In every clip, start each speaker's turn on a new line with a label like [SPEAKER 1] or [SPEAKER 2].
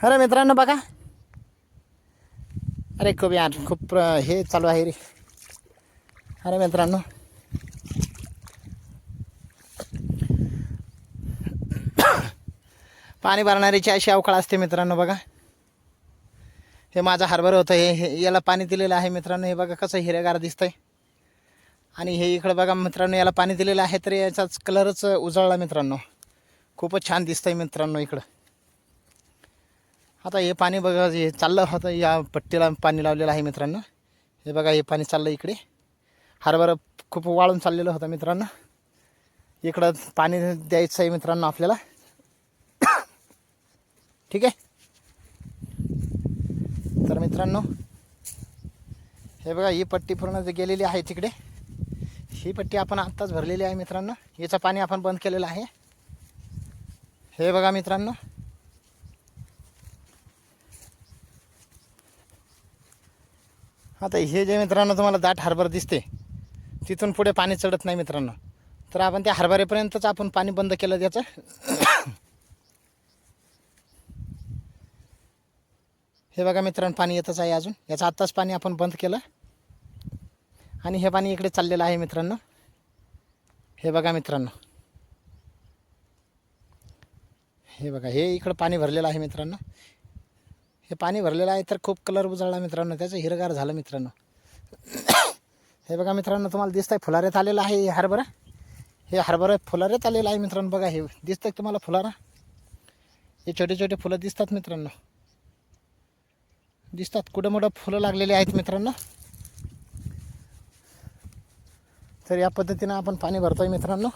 [SPEAKER 1] अरे मित्रांनो बघा, अरे खूप यार खूप हे चालू आहे रे. अरे मित्रांनो पाणी भरणारीची अशी अवकाळ असते मित्रांनो. बघा हे माझं हरभरा होतं, हे याला पाणी दिलेलं आहे मित्रांनो. हे बघा कसं हिरवेगार दिसतंय. आणि हे इकडं बघा मित्रांनो, याला पाणी दिलेलं आहे तरी याचाच कलरच उजळला मित्रांनो. खूपच छान दिसतंय मित्रांनो इकडं. आता हे पाणी बघा हे चाललं होतं, या पट्टीला पाणी लावलेलं आहे मित्रांनो. हे बघा हे पाणी चाललं इकडे. हरभरा खूप वाळून चाललेलं होतं मित्रांनो. इकडं पाणी द्यायचं आहे मित्रांनो आपल्याला. ठीक आहे. तर मित्रांनो हे बघा ही पट्टी पूर्ण गेलेली आहे तिकडे. ही पट्टी आपण आत्ताच भरलेली आहे मित्रांनो. याचं पाणी आपण बंद केलेलं आहे. हे बघा मित्रांनो, आता हे जे मित्रांनो तुम्हाला दाट हरभरा दिसते, तिथून पुढे पाणी चढत नाही मित्रांनो. तर आपण त्या हरभऱ्यापर्यंतच आपण पाणी बंद केलं त्याचं. हे बघा मित्रांनो पाणी येतच आहे अजून. याचं आत्ताच पाणी आपण बंद केलं आणि हे पाणी इकडे चाललेलं आहे मित्रांनो. हे बघा मित्रांनो, हे बघा हे इकडं पाणी भरलेलं आहे मित्रांनो. हे पाणी भरलेलं आहे तर खूप कलर उजळला मित्रांनो, त्याचं हिरगार झालं मित्रांनो. हे बघा मित्रांनो तुम्हाला दिसतंय फुलाऱ्यात आलेलं आहे हे हरभरा. हे हरभरा फुलाऱ्यात आलेलं आहे मित्रांनो. बघा हे दिसतंय तुम्हाला फुलारा. हे छोटे छोटे फुलं दिसतात मित्रांनो, दिसतात. कुठं मोठं फुलं लागलेली आहेत मित्रांनो. तर या पद्धतीनं आपण पाणी भरतोय मित्रांनो.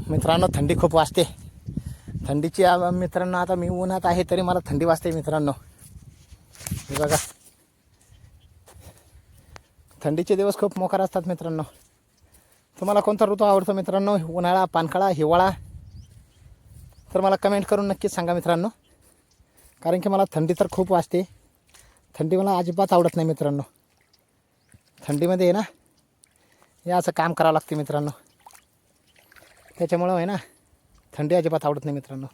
[SPEAKER 1] मित्रांनो थंडी खूप वाजते. थंडीची मित्रांनो आता मी उन्हात आहे तरी मला थंडी वाजते मित्रांनो. हे बघा थंडीचे दिवस खूप मोकार असतात मित्रांनो. तुम्हाला कोणता ऋतू आवडतो मित्रांनो? उन्हाळा, पानकाळा, हिवाळा? तर मला कमेंट करून नक्कीच सांगा मित्रांनो. कारण की मला थंडी तर खूप वाजते. थंडी मला अजिबात आवडत नाही मित्रांनो. थंडीमध्ये आहे ना हे असं काम करावं लागते मित्रांनो. त्याच्यामुळं आहे ना थंडी अजिबात आवडत नाही मित्रांनो.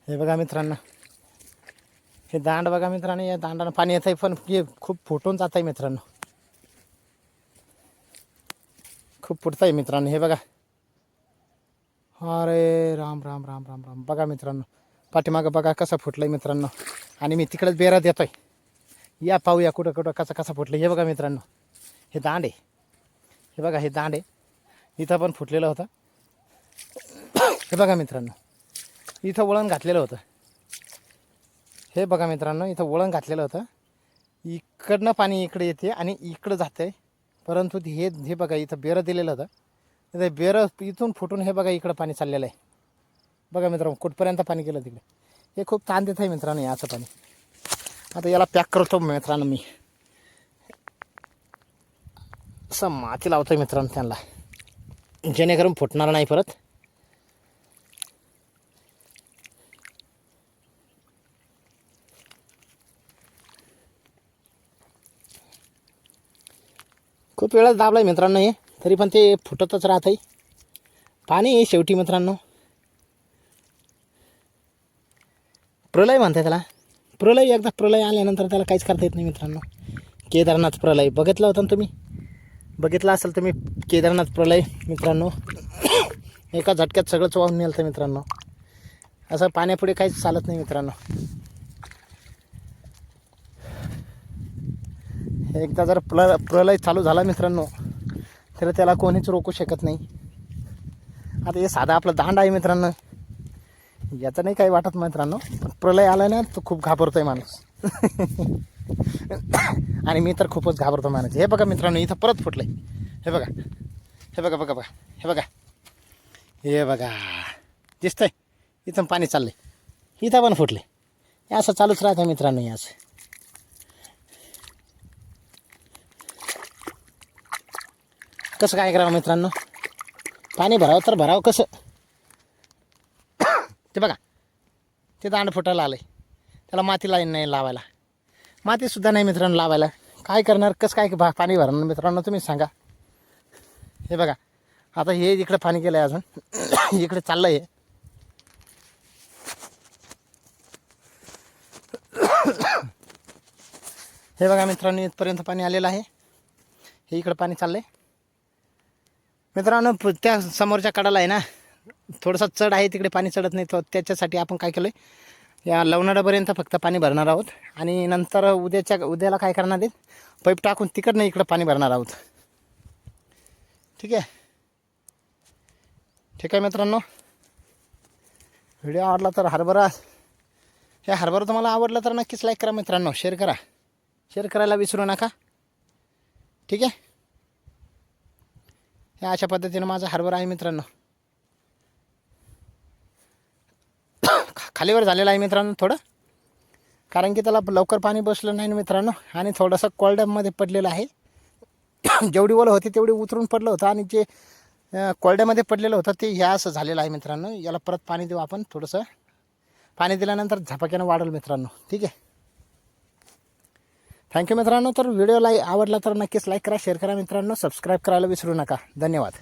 [SPEAKER 1] हे बघा मित्रांनो, हे दांड बघा मित्रांनो. या दांडानं पाणी येत आहे पण हे खूप फुटून जात आहे मित्रांनो. खूप फुटत आहे मित्रांनो. हे बघा, अरे राम राम राम राम राम. बघा मित्रांनो पाठीमागं बघा कसं फुटलं आहे मित्रांनो. आणि मी तिकडेच बेरा देतो आहे. या पाहूया कुठं कुठं कसं कसं फुटलं. हे बघा मित्रांनो, हे दांड आहे. हे बघा हे दांड आहे. इथं पण फुटलेलं होतं. हे बघा मित्रांनो, इथं वळण घातलेलं होतं. हे बघा मित्रांनो, इथं वळण घातलेलं होतं. इकडनं पाणी इकडे येते आणि इकडं जातं आहे. परंतु हे बघा इथं बेरं दिलेलं होतं. ते बेरं इथून फुटून हे बघा इकडं पाणी चाललेलं आहे. बघा मित्रांनो कुठपर्यंत पाणी गेलं तिकडे. हे खूप ताण देत आहे मित्रांनो याचं पाणी. आता याला पॅक करतो मित्रांनो मी. असं माती लावतो आहे मित्रांनो त्यांना, जेणेकरून फुटणार नाही परत. खूप वेळाच दाबला आहे मित्रांनो हे, तरी पण ते फुटतच राहत आहे पाणी. शेवटी मित्रांनो प्रलय म्हणते त्याला. प्रलय एकदा प्रलय आल्यानंतर त्याला काहीच करता येत नाही मित्रांनो. केदारनाथ प्रलय बघितला होता ना तुम्ही? बघितला असेल तुम्ही केदारनाथ प्रलय मित्रांनो. एका झटक्यात सगळंच वाहून नेलं मित्रांनो. असं पाण्यापुढे काहीच चालत नाही मित्रांनो. एकदा जर प्रलय चालू झाला मित्रांनो तर त्याला कोणीच रोखू शकत नाही. आता हे साधा आपला दांड आहे मित्रांनो, याचं नाही काही वाटत मित्रांनो. पण प्रलय आला ना तो खूप घाबरतोय माणूस. आणि मी तर खूपच घाबरतो माणूस. हे बघा मित्रांनो इथं परत फुटलंय. हे बघा हे बघा बघा बघा हे बघा हे बघा दिसतंय. इथं पाणी चाललंय, इथं पण फुटले. हे असं चालूच राहतं मित्रांनो. हे असं कसं काय करावं मित्रांनो? पाणी भरावं तर भरावं कसं? ते बघा ते दांड फुटायला आलं आहे. त्याला माती नाही लावायला. मातीसुद्धा नाही मित्रांनो लावायला. काय करणार, कसं काय पाणी भरणार मित्रांनो तुम्ही सांगा. हे बघा आता हे इकडे पाणी गेलं आहे अजून इकडे चाललं आहे. हे बघा मित्रांनो इथपर्यंत पाणी आलेलं आहे. हे इकडं पाणी चाललं आहे मित्रांनो. त्या समोरच्या कडाला आहे ना थोडंसं चढ आहे, तिकडे पाणी चढत नाही. तो त्याच्यासाठी आपण काय केलं आहे, या लवणाडापर्यंत फक्त पाणी भरणार आहोत आणि नंतर उद्याला काय करणार आहे, पाईप टाकून तिकडनं इकडं पाणी भरणार आहोत. ठीक आहे, ठीक आहे मित्रांनो. व्हिडिओ आवडला तर हे हरभरा तुम्हाला आवडलं तर नक्कीच लाईक करा मित्रांनो, शेअर करा, शेअर करायला विसरू नका. ठीक आहे, हे अशा पद्धतीनं माझा हरभरा आहे मित्रांनो. खालीवर झालेलं आहे मित्रांनो थोडं, कारण की त्याला लवकर पाणी बसलं नाही मित्रांनो आणि थोडंसं कोरड्यामध्ये पडलेलं आहे. जेवढी ओलं होती तेवढी उतरून पडलं होतं आणि जे कोरड्यामध्ये पडलेलं होतं ते ह्या असं झालेलं आहे मित्रांनो. याला परत पाणी देऊ आपण थोडंसं. पाणी दिल्यानंतर झपाक्यानं वाढेल मित्रांनो. ठीक आहे, थँक्यू मित्रांनो. तर व्हिडिओला आवडला तर नक्कीच लाईक करा, शेअर करा मित्रांनो, सबस्क्राईब करायला विसरू नका. धन्यवाद.